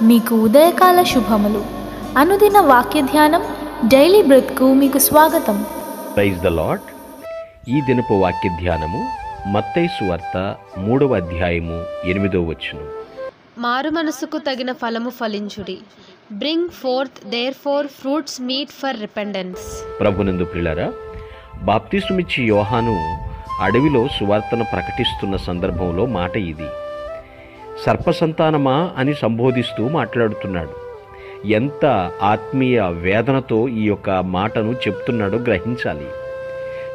మీకు ఉదయకాల శుభములు. అనుదిన వాక్య ధ్యానం డైలీ బ్రెత్కు మీకు స్వాగతం. Praise the lord. ఈ దినపు వాక్య ధ్యానము మత్తయి సువార్త 3వ అధ్యాయము 8వ వచనం. మారు మనసుకు తగిన ఫలము ఫలించుడి. Bring forth therefore fruits meet for repentance. ప్రభునందు ప్రియులారా, బాప్తిస్మమిచ్చి యోహాను అడవిలో సువార్తను ప్రకటిస్తున్న సందర్భంలో మాట ఇది. సర్పసంతానమా అని సంబోధిస్తూ మాట్లాడుతున్నాడు. ఎంత ఆత్మీయ వేదనతో ఈ యొక్క మాటను చెప్తున్నాడో గ్రహించాలి.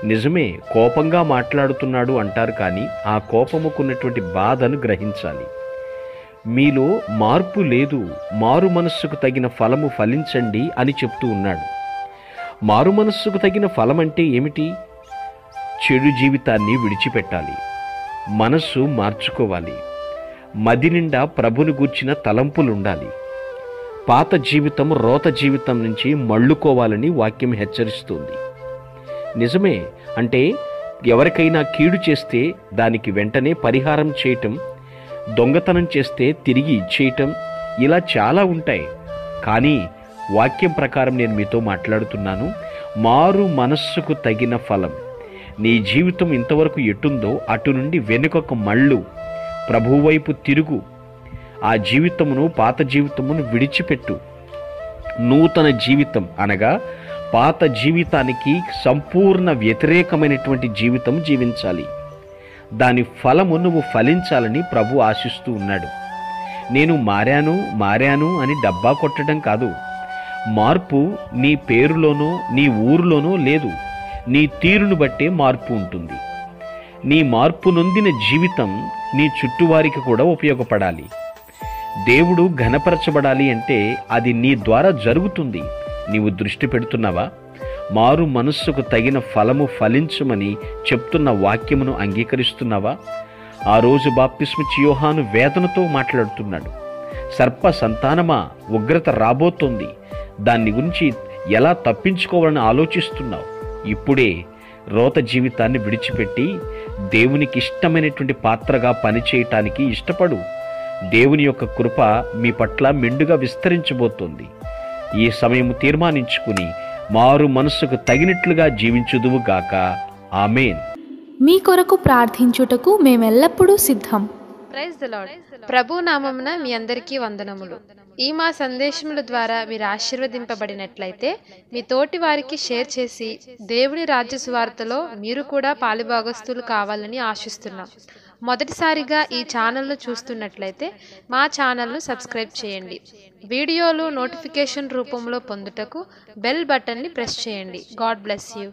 నిజమే, కోపంగా మాట్లాడుతున్నాడు అంటారు, కానీ ఆ కోపముకున్నటువంటి బాధను గ్రహించాలి. మీలో మార్పు లేదు, మారు మనస్సుకు తగిన ఫలము ఫలించండి అని చెప్తూ ఉన్నాడు. మారు మనస్సుకు తగిన ఫలం అంటే ఏమిటి? చెడు జీవితాన్ని విడిచిపెట్టాలి, మనస్సు మార్చుకోవాలి, మది నిండా ప్రభుని గూర్చిన తలంపులుండాలి, పాత జీవితం రోత జీవితం నుంచి మళ్ళుకోవాలని వాక్యం హెచ్చరిస్తుంది. నిజమే, అంటే ఎవరికైనా కీడు చేస్తే దానికి వెంటనే పరిహారం చేయటం, దొంగతనం చేస్తే తిరిగి ఇచ్చేయటం, ఇలా చాలా ఉంటాయి. కానీ వాక్యం ప్రకారం నేను మీతో మాట్లాడుతున్నాను. మారు మనస్సుకు తగిన ఫలం. నీ జీవితం ఇంతవరకు ఎటుందో అటు నుండి వెనుకకు మళ్ళు, ప్రభువు వైపు తిరుగు. ఆ జీవితమును, పాత జీవితమును విడిచిపెట్టు. నూతన జీవితం అనగా పాత జీవితానికి సంపూర్ణ వ్యతిరేకమైనటువంటి జీవితం జీవించాలి. దాని ఫలము నువ్వు ఫలించాలని ప్రభు ఆశిస్తూ ఉన్నాడు. నేను మారాను అని డబ్బా కొట్టడం కాదు. మార్పు నీ పేరులోనో నీ ఊరిలోనో లేదు. నీ తీరును బట్టే మార్పు ఉంటుంది. నీ మార్పు నొందిన జీవితం నీ చుట్టువారికి కూడా ఉపయోగపడాలి. దేవుడు ఘనపరచబడాలి అంటే అది నీ ద్వారా జరుగుతుంది. నీవు దృష్టి పెడుతున్నావా? మారు మనస్సుకు తగిన ఫలము ఫలించమని చెప్తున్న వాక్యమును అంగీకరిస్తున్నావా? ఆ రోజు బాప్తిస్మిచ్చి యోహాను వేదనతో మాట్లాడుతున్నాడు. సర్ప సంతానమా, ఉగ్రత రాబోతోంది, దాన్ని గురించి ఎలా తప్పించుకోవాలని ఆలోచిస్తున్నావు? ఇప్పుడే రోత జీవితాన్ని విడిచిపెట్టి దేవునికి ఇష్టమైనటువంటి పాత్రగా పనిచేయటానికి ఇష్టపడు. దేవుని యొక్క కృప మీ పట్ల మెండుగా విస్తరించబోతోంది. ఈ సమయం తీర్మానించుకుని మారు మనస్సుకు తగినట్లుగా జీవించుదువుగాక. ఆమేన్. మీ కొరకు ప్రార్థించుటకు మేమెల్లప్పుడూ సిద్ధం. Praise the lord. ప్రభు నామమున మీ అందరికీ వందనములు. ఈ మా సందేశముల ద్వారా మీరు ఆశీర్వదింపబడినట్లయితే మీ తోటి వారికి షేర్ చేసి దేవుని రాజ్య సువార్తలో మీరు కూడా పాలుభాగస్తులు కావాలని ఆశిస్తున్నాం. మొదటిసారిగా ఈ ఛానల్ను చూస్తున్నట్లయితే మా ఛానల్ను సబ్స్క్రైబ్ చేయండి. వీడియోలు నోటిఫికేషన్ రూపంలో పొందుటకు బెల్ బటన్ని ప్రెస్ చేయండి. God bless you.